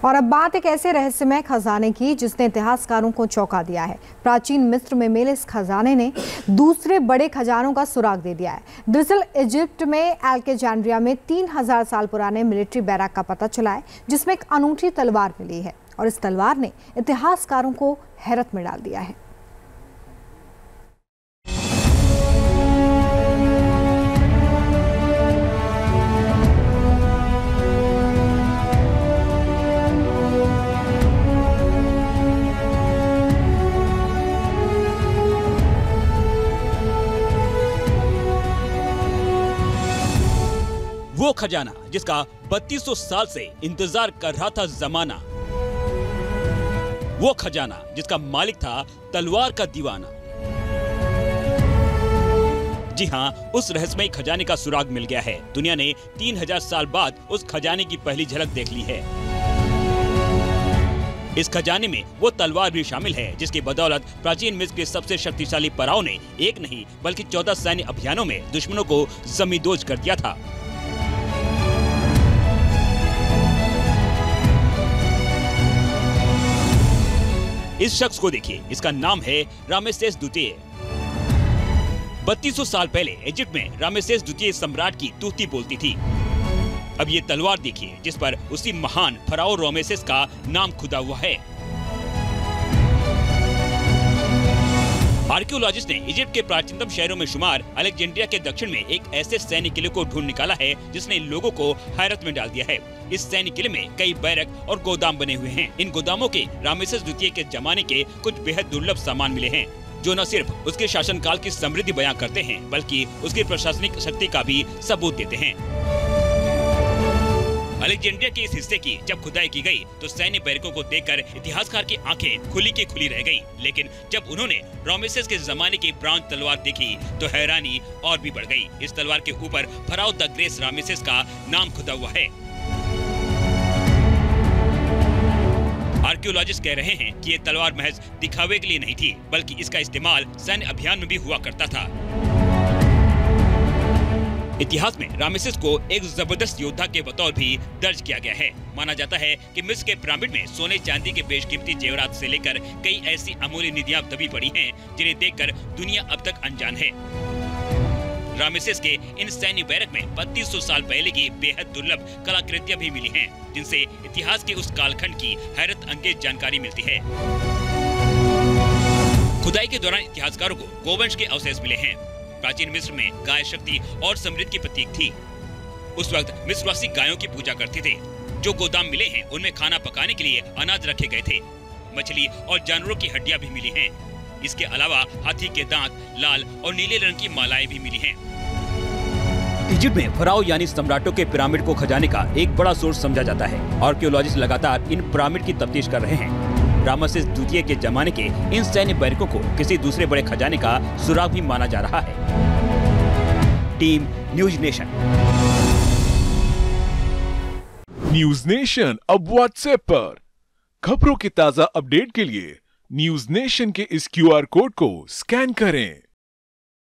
और अब बात एक ऐसे रहस्यमय खजाने की जिसने इतिहासकारों को चौंका दिया है। प्राचीन मिस्र में मिले इस खजाने ने दूसरे बड़े खजानों का सुराग दे दिया है। दरअसल इजिप्ट में अलेक्जेंड्रिया में 3000 साल पुराने मिलिट्री बैरक का पता चला है, जिसमें एक अनूठी तलवार मिली है और इस तलवार ने इतिहासकारों को हैरत में डाल दिया है। वो खजाना जिसका 3200 साल से इंतजार कर रहा था जमाना, वो खजाना जिसका मालिक था तलवार का दीवाना। जी हां, उस रहस्यमयी खजाने का सुराग मिल गया है। दुनिया ने 3000 साल बाद उस खजाने की पहली झलक देख ली है। इस खजाने में वो तलवार भी शामिल है जिसकी बदौलत प्राचीन मिस्र के सबसे शक्तिशाली पराओं ने एक नहीं बल्कि 14 सैन्य अभियानों में दुश्मनों को जमींदोज कर दिया था। इस शख्स को देखिए, इसका नाम है रामेसेस द्वितीय। 3200 साल पहले इजिप्ट में रामेसेस द्वितीय सम्राट की तूती बोलती थी। अब ये तलवार देखिए जिस पर उसी महान फराओ रामेसेस का नाम खुदा हुआ है। आर्कियोलॉजिस्ट ने इजिप्ट के प्राचीनतम शहरों में शुमार अलेक्जेंड्रिया के दक्षिण में एक ऐसे सैन्य किले को ढूंढ निकाला है जिसने लोगों को हैरत में डाल दिया है। इस सैन्य किले में कई बैरक और गोदाम बने हुए हैं। इन गोदामों के रामेसेस द्वितीय के जमाने के कुछ बेहद दुर्लभ सामान मिले हैं, जो न सिर्फ उसके शासनकाल की समृद्धि बयां करते हैं बल्कि उसकी प्रशासनिक शक्ति का भी सबूत देते हैं। अलेक्जेंड्रिया के इस हिस्से की जब खुदाई की गई तो सैन्य बैरकों को देखकर इतिहासकार की आंखें खुली की खुली रह गईं। लेकिन जब उन्होंने रामेसेस के जमाने की ब्रॉन्ज तलवार देखी तो हैरानी और भी बढ़ गई। इस तलवार के ऊपर फराओ द ग्रेट रामेसेस का नाम खुदा हुआ है। आर्कियोलॉजिस्ट कह रहे हैं कि ये तलवार महज दिखावे के लिए नहीं थी बल्कि इसका इस्तेमाल सैन्य अभियान में भी हुआ करता था। इतिहास में रामेसेस को एक जबरदस्त योद्धा के बतौर भी दर्ज किया गया है। माना जाता है कि मिस्र के पिरामिड में सोने चांदी के बेशकीमती जेवरात से लेकर कई ऐसी अमूल्य निधियां दबी पड़ी हैं जिन्हें देखकर दुनिया अब तक अनजान है। रामेसेस के इन सैन्य बैरक में 3200 साल पहले की बेहद दुर्लभ कलाकृतियां भी मिली हैं, जिनसे इतिहास के उस कालखंड की हैरत अंगेज जानकारी मिलती है। खुदाई के दौरान इतिहासकारों को गोवंश के अवशेष मिले हैं। प्राचीन मिस्र में गाय शक्ति और समृद्धि की प्रतीक थी। उस वक्त मिस्रवासी गायों की पूजा करते थे। जो गोदाम मिले हैं उनमें खाना पकाने के लिए अनाज रखे गए थे। मछली और जानवरों की हड्डियां भी मिली हैं। इसके अलावा हाथी के दांत, लाल और नीले रंग की मालाएं भी मिली हैं। इजिप्ट में फराओ यानी सम्राटों के पिरामिड को खजाने का एक बड़ा सोर्स समझा जाता है। आर्कियोलॉजिस्ट लगातार इन पिरामिड की तफ्तीश कर रहे हैं। रामेसेस द्वितीय के जमाने के इन सैन्य बैरकों को किसी दूसरे बड़े खजाने का सुराग भी माना जा रहा है। Team news nation. News nation अब व्हाट्सएप पर खबरों की ताजा अपडेट के लिए न्यूज नेशन के इस QR कोड को स्कैन करें।